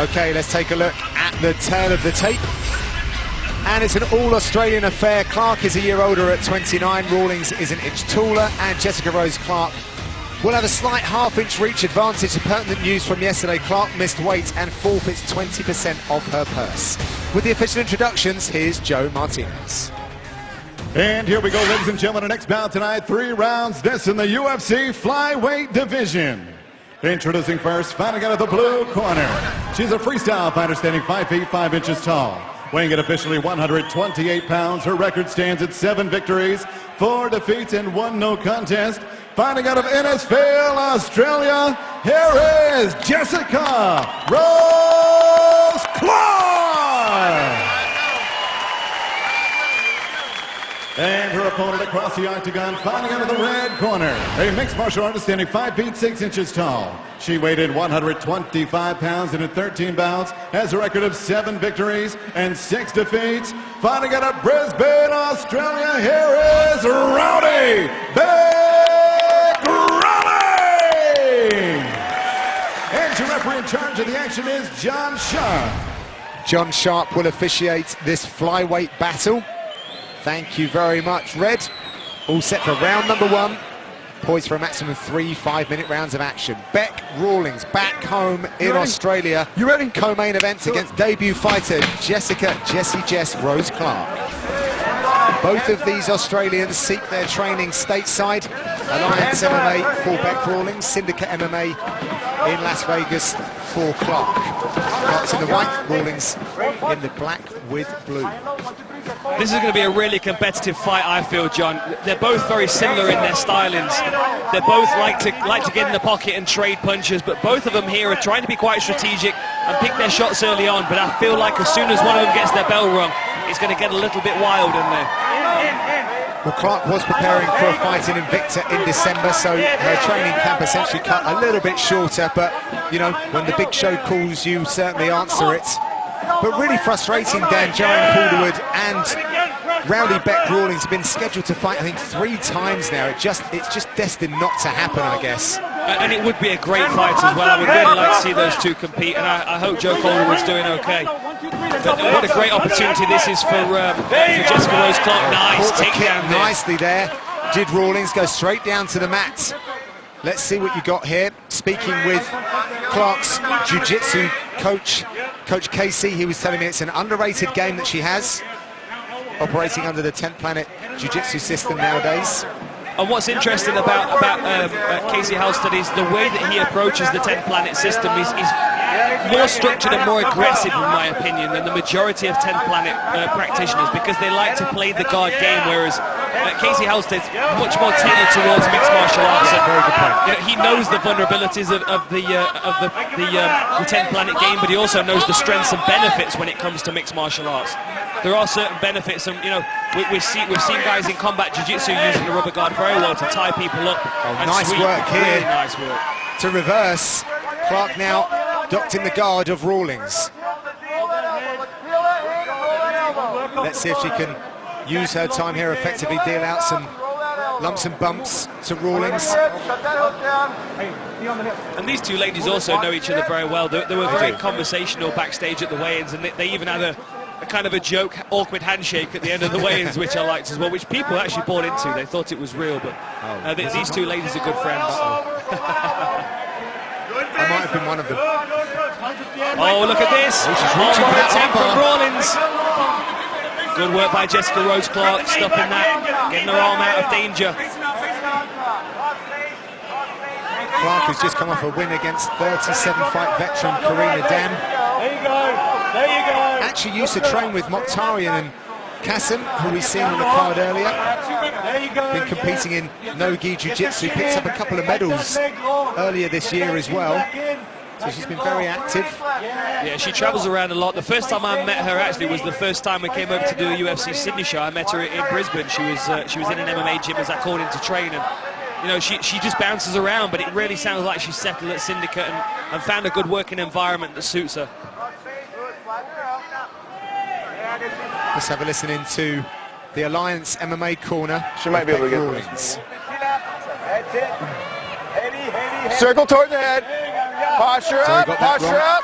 Okay, let's take a look at the tail of the tape. And it's an all-Australian affair. Clarke is a year older at 29, Rawlings is an inch taller, and Jessica Rose Clarke will have a slight half-inch reach advantage. The pertinent news from yesterday: Clarke missed weight and forfeits 20% of her purse. With the official introductions, here's Joe Martinez. And here we go, ladies and gentlemen, our next bout tonight, 3 rounds, this in the UFC flyweight division. Introducing first, fighting out of the blue corner. She's a freestyle fighter standing 5 feet 5 inches tall. Weighing in officially 128 pounds, her record stands at 7 victories, 4 defeats, and 1 no contest. Fighting out of Innisfail, Australia, here is Jessica Rose Clarke! And her opponent across the octagon, fighting out of the red corner, a mixed martial artist standing 5 feet 6 inches tall. She weighed in 125 pounds and in 13 bouts, has a record of 7 victories and 6 defeats. Fighting out of Brisbane, Australia, here is Rowdy Big Rawlings! And your referee in charge of the action is John Sharp. John Sharp will officiate this flyweight battle. Thank you very much, Red. All set for round number 1. Poised for a maximum 3 5-minute rounds of action. Beck Rawlings back home in Australia. You ready? Co-main event against debut fighter Jessica Jess Rose Clarke. Both of these Australians seek their training stateside. Alliance MMA for Beck Rawlings, Syndicate MMA in Las Vegas for Clarke. Clarke's in the white, Rawlings in the black with blue. This is going to be a really competitive fight, I feel, John. They're both very similar in their stylings. They both like to get in the pocket and trade punches, but both of them here are trying to be quite strategic and pick their shots early on. But I feel like as soon as one of them gets their bell rung, it's going to get a little bit wild in there. Well, Clarke was preparing for a fight in Invicta in December, so her training camp essentially cut a little bit shorter, but, you know, when the big show calls, you certainly answer it. But really frustrating, Dan, Joanne Calderwood and Rowdy Beck Rawlings have been scheduled to fight, I think, 3 times now. It's just destined not to happen, I guess. And it would be a great fight as well. I would really like to see those two compete, and I hope Joe Calderwood's doing okay. But what a great opportunity this is for Jessica Rose Clarke. Nice takedown there. Nicely there. Did Rawlings go straight down to the mat. Let's see what you got here. Speaking with Clarke's jiu-jitsu coach, Coach Casey, he was telling me it's an underrated game that she has, operating under the 10th Planet jiu-jitsu system nowadays. And what's interesting about Casey Halstead is the way that he approaches the 10th Planet system is more structured and more aggressive, in my opinion, than the majority of 10th Planet practitioners, because they like to play the guard game, whereas Casey Halstead's much more tailored towards mixed martial arts. Yeah, very good point. You know, he knows the vulnerabilities of the 10th Planet game, but he also knows the strengths and benefits when it comes to mixed martial arts. There are certain benefits, and you know, we've seen guys in combat jiu-jitsu using the rubber guard very well to tie people up. Oh, nice work here. Really nice work. To reverse, Clarke now docked in the guard of Rawlings. Let's see if she can use her time here effectively, deal out some lumps and bumps to Rawlings. And these two ladies also know each other very well. They were very conversational backstage at the weigh-ins, and they even had a kind of a joke, awkward handshake at the end of the weigh-ins, which I liked as well, which people actually bought into. They thought it was real, but these two ladies are good friends. I might have been one of them. Oh, look at this! Reaching attempt from Rawlings. Good work by Jessica Rose Clarke, stopping that, getting her arm out of danger. Clarke has just come off a win against 37-fight veteran Karina Dam. There you go. There you go. Actually used to train with Mokhtarian and Kassan, who we've seen on the card earlier. There you go. Been competing in no-gi jiu-jitsu, picked up a couple of medals earlier this year as well. So she's been very active. Yeah, she travels around a lot. The first time I met her actually was the first time we came over to do a UFC Sydney show. I met her in Brisbane. She was in an MMA gym as I called in to train, and you know, she just bounces around, but it really sounds like she's settled at Syndicate and found a good working environment that suits her. Let's have a listen into the Alliance MMA corner. She might be able to get Rawlings. That's it. Circle towards the head. Posture up, posture up.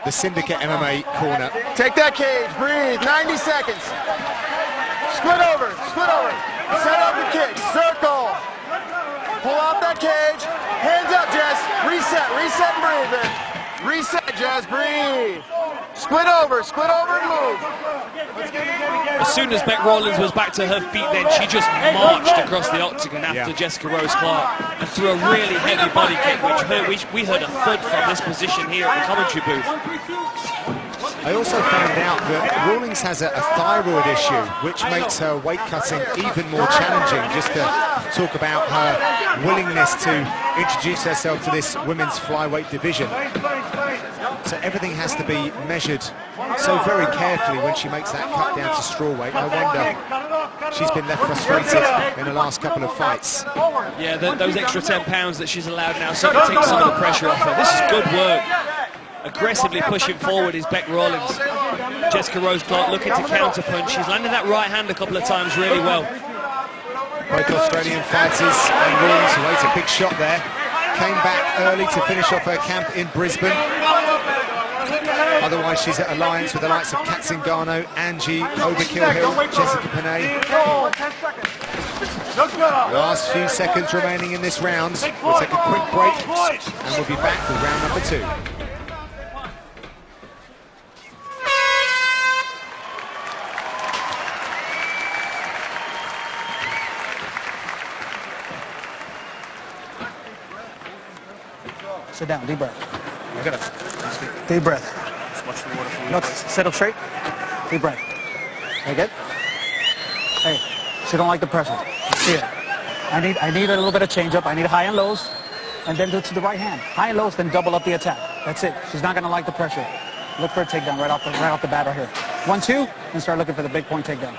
the Syndicate MMA corner. Take that cage, breathe, 90 seconds. Split over, set up the kick, circle. Pull out that cage, hands up, Jess. Reset and breathe, man. Reset, Jess, breathe. Split over and move. As soon as Beck Rawlings was back to her feet, then she just marched across the octagon after Jessica Rose Clarke and threw a really heavy body kick, which we heard a thud from this position here at the commentary booth. I also found out that Rawlings has a thyroid issue, which makes her weight cutting even more challenging. Just to talk about her willingness to introduce herself to this women's flyweight division. So everything has to be measured so very carefully when she makes that cut down to strawweight. No wonder she's been left frustrated in the last couple of fights. Yeah, those extra 10 pounds that she's allowed now certainly takes some of the pressure off her. This is good work. Aggressively pushing forward is Beck Rawlings. Jessica Rose Clarke looking to counter punch. She's landed that right hand a couple of times really well. Both Australian fighters, and Rawlings, who ate a big shot there, came back early to finish off her camp in Brisbane. Otherwise, she's at alliance with the likes of Kat Zingano, Angie, Overkill Hill, Jessica Panay. Last few seconds remaining in this round. We'll take a quick break and we'll be back with round number 2. Sit down, deep breath. Deep breath. What's the water for you? No, sit up straight. Deep breath. Very good. Hey, she don't like the pressure. See it. I need a little bit of change up. I need high and lows, and then do it to the right hand. High and lows, then double up the attack. That's it. She's not gonna like the pressure. Look for a takedown right off the bat right here. 1, 2, and start looking for the big point takedown.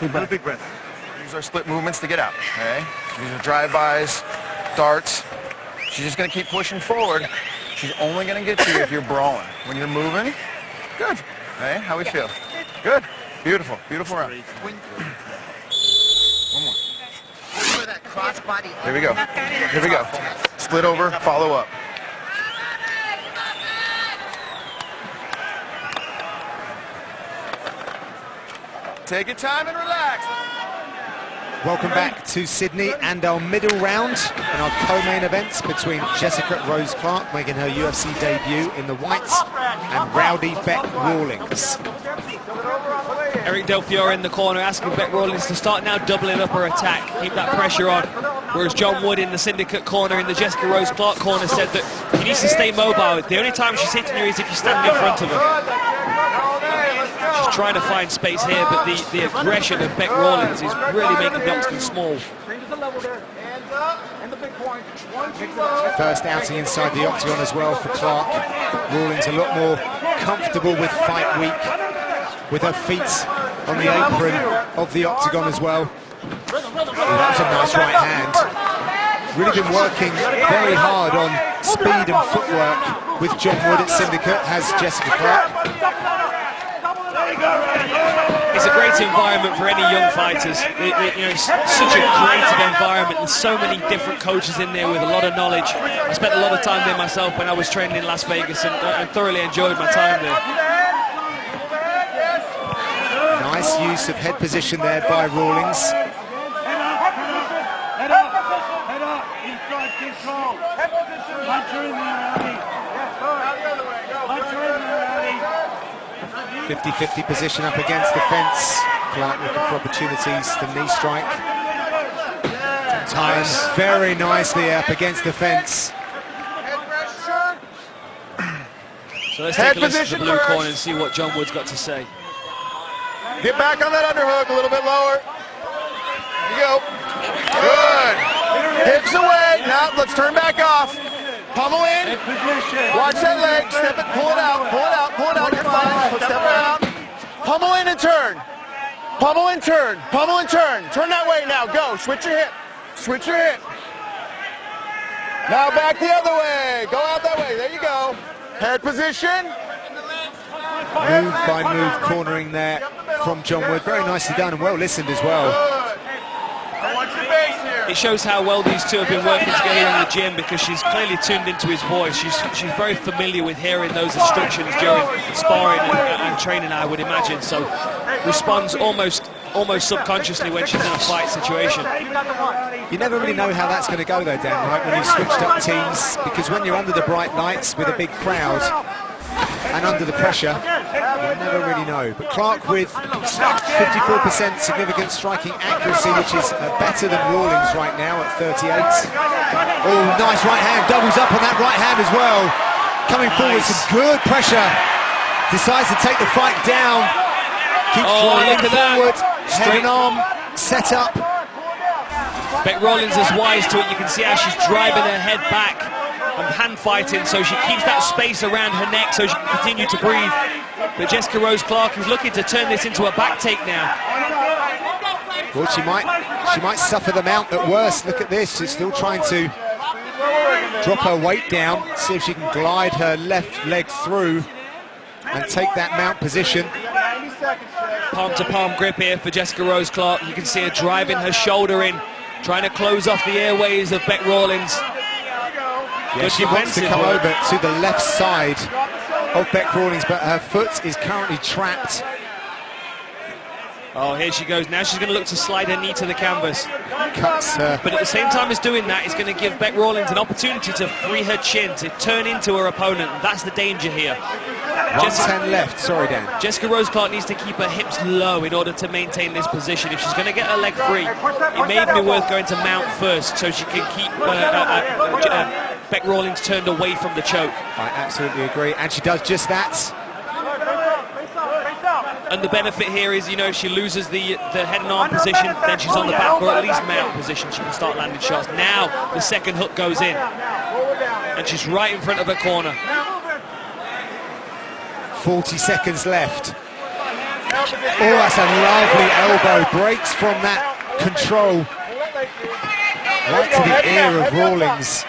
Deep breath. Big breath. These are split movements to get out. Okay. These are drive-bys, darts. She's just going to keep pushing forward. She's only going to get you if you're brawling. When you're moving, good. Hey, how we feel? Good. Beautiful. Beautiful round. One more. Here we go. Here we go. Split over, follow up. Take your time and relax. Welcome back to Sydney and our middle round in our co-main events between Jessica Rose Clarke making her UFC debut in the whites and Rowdy Beck Rawlings. Eric Del Fiore in the corner asking Beck Rawlings to start now doubling up her attack, keep that pressure on. Whereas John Wood in the Syndicate corner, in the Jessica Rose Clarke corner, said that he needs to stay mobile. The only time she's hitting you is if you stand in front of her. She's trying to find space here, but the aggression of Beck Rawlings is really making the octagon small. First outing inside the octagon as well for Clarke. Rawlings a lot more comfortable with fight week, with her feet on the apron of the octagon as well. That was a nice right hand. Really been working very hard on speed and footwork with John Wood at Syndicate, has Jessica Clarke. It's a great environment for any young fighters. It's such a creative environment. There's so many different coaches in there with a lot of knowledge. I spent a lot of time there myself when I was training in Las Vegas and thoroughly enjoyed my time there. Nice use of head position there by Rawlings. Head up, inside control. Punch her in there, Andy. Punch her in there, Andy. 50-50 position up against the fence. Clarke looking for opportunities to knee strike. Times very nicely up against the fence. So let's take a listen to the blue corner and see what John Wood's got to say. Get back on that underhook a little bit lower. Here you go. Good. Hips away. Now let's turn back off. Pummel in. Watch that leg. Step it. Pull it out. Pull it out. Pull it out. You're fine. Step it out. Pummel in and turn. Pummel and turn. Pummel and turn. Turn that way now. Go. Switch your hip. Switch your hip. Now back the other way. Go out that way. There you go. Head position. Move by move cornering there from John Wood. Very nicely done and well listened as well. Good. I want your base here. it shows how well these two have been working together in the gym, because she's clearly tuned into his voice. She's very familiar with hearing those instructions during sparring and training, I would imagine. So responds almost subconsciously when she's in a fight situation. You never really know how that's going to go though, Dan, right, when you've switched up teams, because when you're under the bright lights with a big crowd and under the pressure, you never really know. But Clarke with 54% significant striking accuracy, which is better than Rawlings right now at 38. Oh, nice right hand, doubles up on that right hand as well. Coming forward, some good pressure. Decides to take the fight down. Keeps driving forward, head and arm set up. Bec Rawlings is wise to it. You can see how she's driving her head back and hand fighting, so she keeps that space around her neck so she can continue to breathe. But Jessica Rose Clarke is looking to turn this into a back take now. Well, she might suffer the mount at worst. Look at this, she's still trying to drop her weight down, see if she can glide her left leg through and take that mount position. Palm-to-palm grip here for Jessica Rose Clarke. You can see her driving her shoulder in, trying to close off the airways of Bec Rawlings. Yeah, she wants to come over to the left side of Bec Rawlings, but her foot is currently trapped. Oh, here she goes. Now she's going to look to slide her knee to the canvas. Cuts her. But at the same time as doing that, it's going to give Bec Rawlings an opportunity to free her chin, to turn into her opponent. That's the danger here. 110 left, sorry Dan. Jessica Rose Clarke needs to keep her hips low in order to maintain this position. If she's going to get her leg free, it may be worth going to mount first so she can keep Bec Rawlings turned away from the choke. I absolutely agree, and she does just that. And the benefit here is, you know, if she loses the head and arm position, then she's on the back, or at least mount position. She can start landing shots. Now the second hook goes in, and she's right in front of her corner. 40 seconds left. Oh, that's a lovely elbow. Breaks from that control. Right to the ear of Rawlings.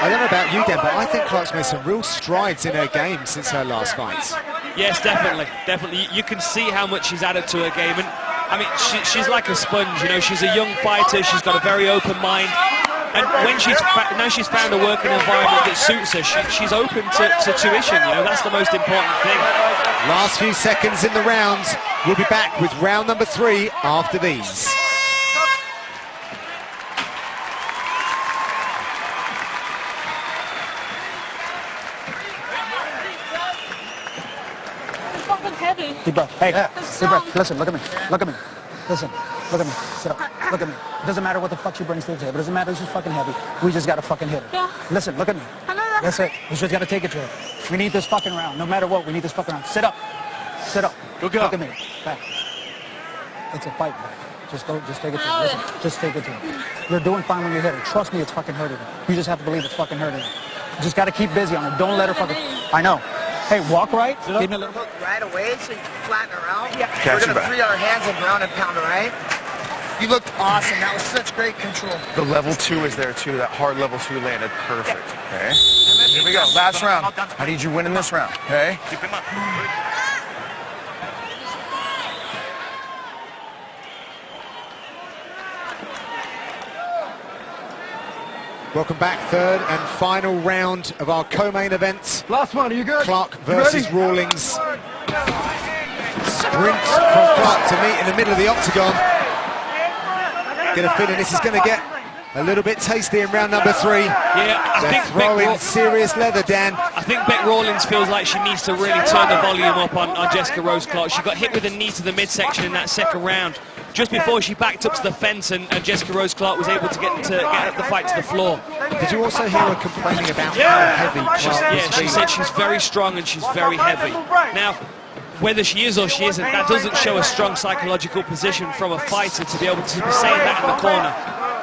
I don't know about you, Dan, but I think Clarke's made some real strides in her game since her last fight. Yes, definitely. You can see how much she's added to her game. And I mean, she's like a sponge, you know. She's a young fighter. She's got a very open mind. And when now she's found a working environment that suits her, she's open to tuition, you know. That's the most important thing. Last few seconds in the round. We'll be back with round number 3 after these. Deep breath. Hey, deep breath. Listen, look at me. Look at me. Listen, look at me. Sit up. Look at me. It doesn't matter what the fuck she brings to the table. It doesn't matter if she's fucking heavy. We just gotta fucking hit her. Yeah. Listen, look at me. That's it. We just gotta take it to her. We need this fucking round. No matter what, we need this fucking round. Sit up. Sit up. Look at me. Back. It's a fight, back. Just take it to her. Listen, just take it to her. You're doing fine when you hit her. Trust me, it's fucking hurting her. You just have to believe it's fucking hurting her. You just gotta keep busy on her. Don't let her fucking... I know. Hey, walk right. Give me a little... Hook right away so you can flatten her out. Yeah. We're going to free our hands and ground and pound her, right? You looked awesome. That was such great control. The level 2 is there too. That hard level 2 landed perfect. Okay. Here we go. Last round. I need you winning this round. Okay. Keep him up. Welcome back, third and final round of our co-main event. Last one. Are you good? Clarke versus Rawlings. Sprint from Clarke to meet in the middle of the octagon. Get a feeling this is going to get a little bit tasty in round number 3. Yeah, I think throwing serious leather, Dan. I think Bec Rawlings feels like she needs to really turn the volume up on Jessica Rose Clarke. She got hit with a knee to the midsection in that second round, just before she backed up to the fence, and Jessica Rose Clarke was able to get the fight to the floor. Did you also hear her complaining about how heavy Clarke was? She said she's very strong and she's very heavy. Now, whether she is or she isn't, that doesn't show a strong psychological position from a fighter to be able to be saying that in the corner.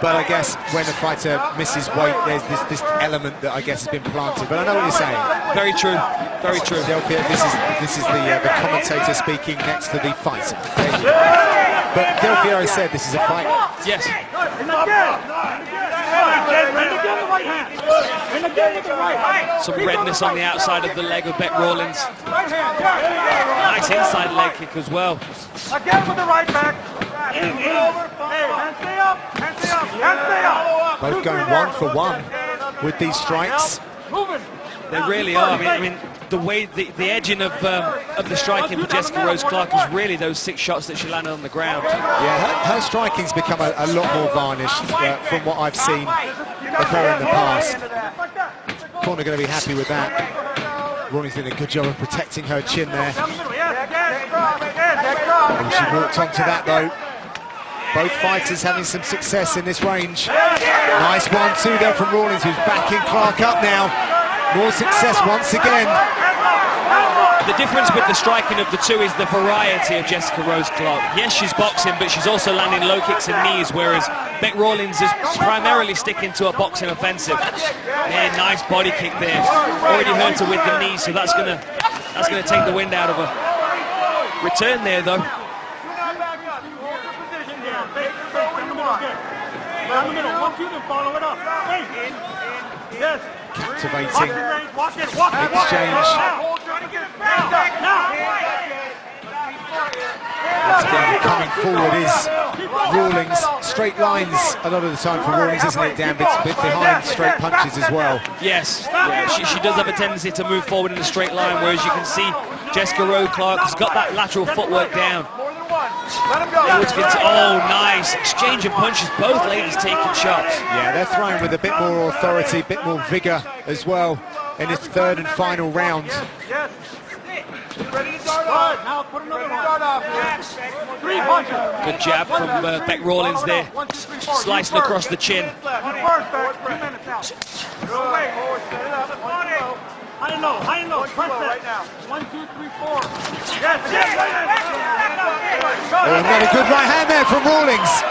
But I guess when a fighter misses weight, there's this element that I guess has been planted. But I know what you're saying. Very true. Very true. Delpia, this is the commentator speaking next to the fighter. But Del Piero said this is a fight. Yes. Some redness on the outside of the leg of Bec Rawlings. Nice inside leg kick as well. Again with the right back. Both going 1 for 1 with these strikes. They really are. I mean, the way the edging of the striking for Jessica Rose Clarke was really those 6 shots that she landed on the ground. Yeah, her striking's become a lot more varnished from what I've seen of her in the past. Corner going to be happy with that. Rawlings did a good job of protecting her chin there. And she walked onto that though. Both fighters having some success in this range. Nice 1-2 there from Rawlings, who's backing Clarke up now. More success once again. The difference with the striking of the two is the variety of Jessica Rose Clarke. Yes, she's boxing, but she's also landing low kicks and knees, whereas Bec Rawlings is primarily sticking to a boxing offensive. Yeah, nice body kick there. Already hurt her with the knee, so that's gonna take the wind out of her. Return there though. Captivating exchange. Once again, coming forward is Rawlings. Straight lines a lot of the time for Rawlings, isn't it, Dan? But it's behind straight punches as well. Yes, yeah, she does have a tendency to move forward in a straight line, whereas you can see Jessica Rose Clarke has got that lateral footwork down. Oh, nice exchange of punches, both ladies taking shots. Yeah, they're throwing with a bit more authority, a bit more vigor as well in this third and final round. Good jab from Bec Rawlings there, slicing across the chin. High and low, press that. 1, 2, 3, 4. Yes. Oh, another good right hand there from Rawlings.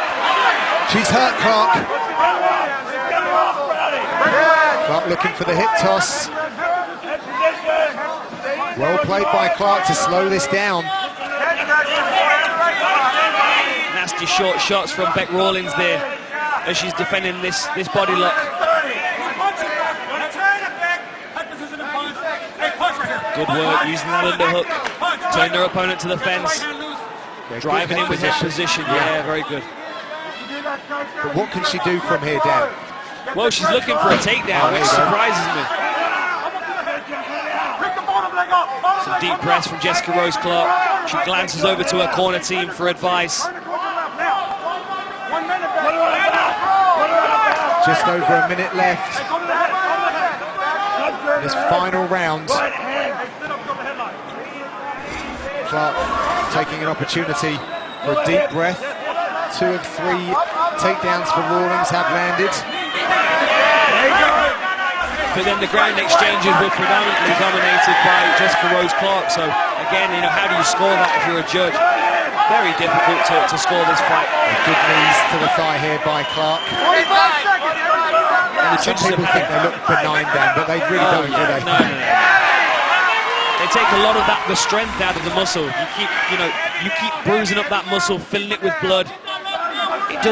She's hurt Clarke. Clarke looking for the hip toss. Well played by Clarke to slow this down. Nasty short shots from Bec Rawlings there as she's defending this body lock. Good work using that underhook. Turning her opponent to the fence. Yeah, driving in with head position. Yeah, very good. But what can she do from here, Dan? Well, she's looking for a takedown, which surprises me. Some deep breaths from Jessica Rose Clarke. She glances over to her corner team for advice. Just over a minute left. This final round. Clarke taking an opportunity for a deep breath. 2 of 3 takedowns for Rawlings have landed. But then the ground exchanges were predominantly dominated by Jessica Rose Clarke. So again, you know, how do you score that if you're a judge? Very difficult to score this fight. Good knees to the thigh here by Clarke. And the Some people think they look benign, Dan, but they really don't, do they? No. They take a lot of the strength out of the muscle. You keep bruising up that muscle, filling it with blood. It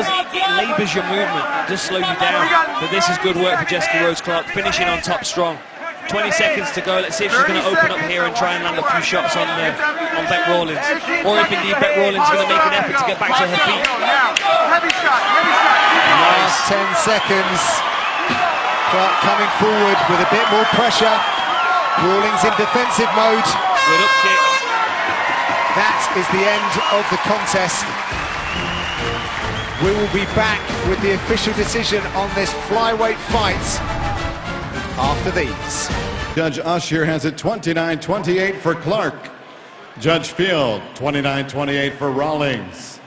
labours your movement. It does slow you down. But this is good work for Jessica Rose Clarke, finishing on top strong. 20 seconds to go. Let's see if she's going to open up here and try and land a few shots on Bec Rawlings. Or if indeed Bec Rawlings is going to make an effort to get back to her feet. Last 10 seconds. Clarke coming forward with a bit more pressure. Rawlings in defensive mode. Good up kick. That is the end of the contest. We will be back with the official decision on this flyweight fight after these. Judge Usher has it 29-28 for Clarke. Judge Field 29-28 for Rawlings.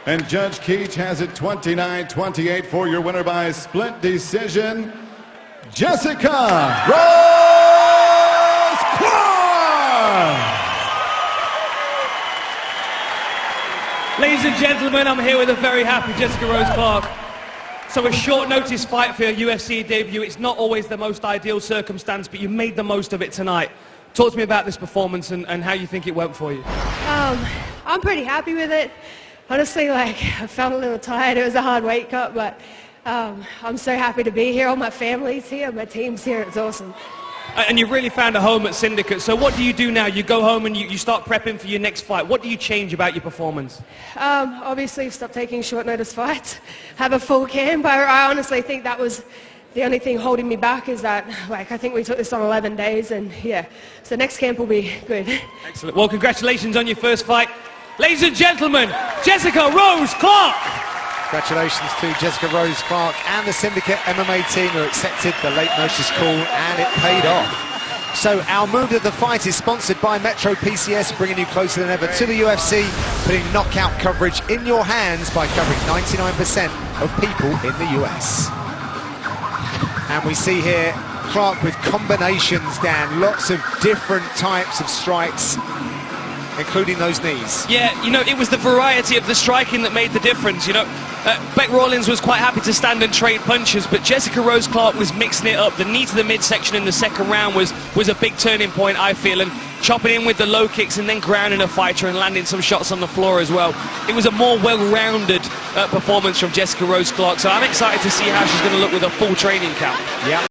And Judge Keach has it 29-28 for your winner by split decision, Jessica Rose Clarke! Ladies and gentlemen, I'm here with a very happy Jessica Rose Clarke. So a short notice fight for your UFC debut. It's not always the most ideal circumstance, but you made the most of it tonight. Talk to me about this performance and how you think it went for you. I'm pretty happy with it. Honestly, I felt a little tired. It was a hard weight cut, but I'm so happy to be here. All my family's here, my team's here. It's awesome. And you really found a home at Syndicate. So what do you do now? You go home and you start prepping for your next fight. What do you change about your performance? Obviously, stop taking short notice fights, have a full camp. I honestly think that was the only thing holding me back, is that, like, I think we took this on 11 days, and yeah, so next camp will be good. Excellent. Well, congratulations on your first fight. Ladies and gentlemen, Jessica Rose Clarke. Congratulations to Jessica Rose Clarke and the Syndicate MMA team who accepted the late notice call, and it paid off. So our move of the fight is sponsored by Metro PCS, bringing you closer than ever to the UFC, putting knockout coverage in your hands by covering 99% of people in the US. And we see here Clarke with combinations, Dan, lots of different types of strikes, including those knees. Yeah, you know, it was the variety of the striking that made the difference. You know, Beck Rawlings was quite happy to stand and trade punches, but Jessica Rose Clarke was mixing it up. The knee to the midsection in the second round was a big turning point, I feel, and chopping in with the low kicks and then grounding a fighter and landing some shots on the floor as well. It was a more well-rounded performance from Jessica Rose Clarke, so I'm excited to see how she's going to look with a full training camp. Yeah.